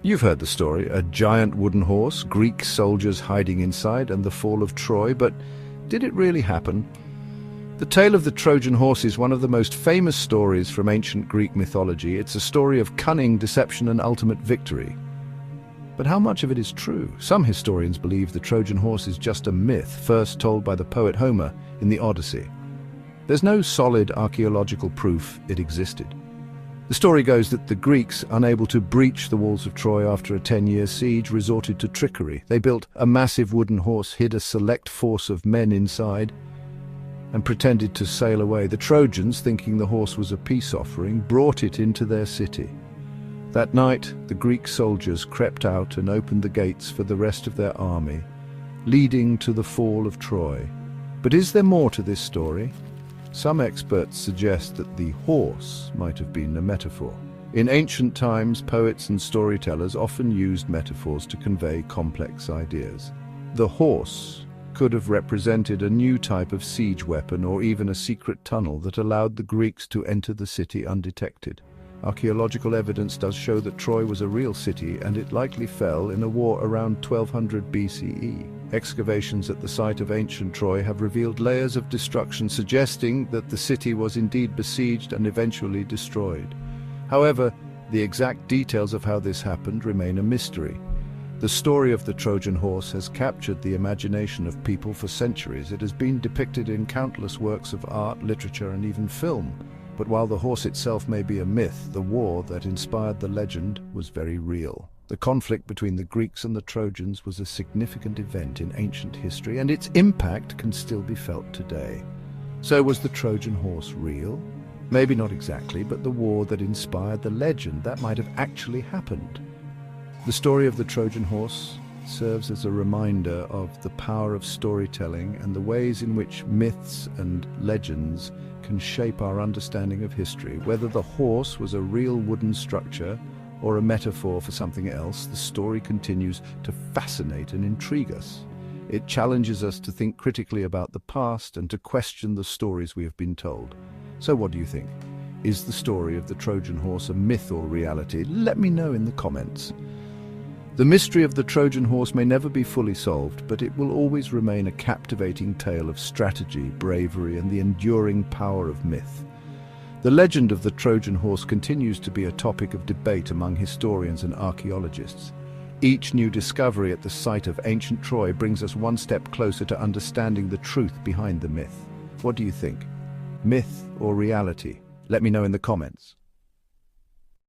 You've heard the story, a giant wooden horse, Greek soldiers hiding inside, and the fall of Troy, but did it really happen? The tale of the Trojan horse is one of the most famous stories from ancient Greek mythology. It's a story of cunning, deception, and ultimate victory. But how much of it is true? Some historians believe the Trojan horse is just a myth, first told by the poet Homer in the Odyssey. There's no solid archaeological proof it existed. The story goes that the Greeks, unable to breach the walls of Troy after a 10-year siege, resorted to trickery. They built a massive wooden horse, hid a select force of men inside, and pretended to sail away. The Trojans, thinking the horse was a peace offering, brought it into their city. That night, the Greek soldiers crept out and opened the gates for the rest of their army, leading to the fall of Troy. But is there more to this story? Some experts suggest that the horse might have been a metaphor. In ancient times, poets and storytellers often used metaphors to convey complex ideas. The horse could have represented a new type of siege weapon or even a secret tunnel that allowed the Greeks to enter the city undetected. Archaeological evidence does show that Troy was a real city, and it likely fell in a war around 1200 BCE. Excavations at the site of ancient Troy have revealed layers of destruction, suggesting that the city was indeed besieged and eventually destroyed. However, the exact details of how this happened remain a mystery. The story of the Trojan horse has captured the imagination of people for centuries. It has been depicted in countless works of art, literature, and even film. But while the horse itself may be a myth, the war that inspired the legend was very real. The conflict between the Greeks and the Trojans was a significant event in ancient history, and its impact can still be felt today. So was the Trojan horse real? Maybe not exactly, but the war that inspired the legend, that might have actually happened. The story of the Trojan horse serves as a reminder of the power of storytelling and the ways in which myths and legends can shape our understanding of history. Whether the horse was a real wooden structure or a metaphor for something else, the story continues to fascinate and intrigue us. It challenges us to think critically about the past and to question the stories we have been told. So what do you think? Is the story of the Trojan horse a myth or reality? Let me know in the comments. The mystery of the Trojan horse may never be fully solved, but it will always remain a captivating tale of strategy, bravery, and the enduring power of myth. The legend of the Trojan horse continues to be a topic of debate among historians and archaeologists. Each new discovery at the site of ancient Troy brings us one step closer to understanding the truth behind the myth. What do you think? Myth or reality? Let me know in the comments.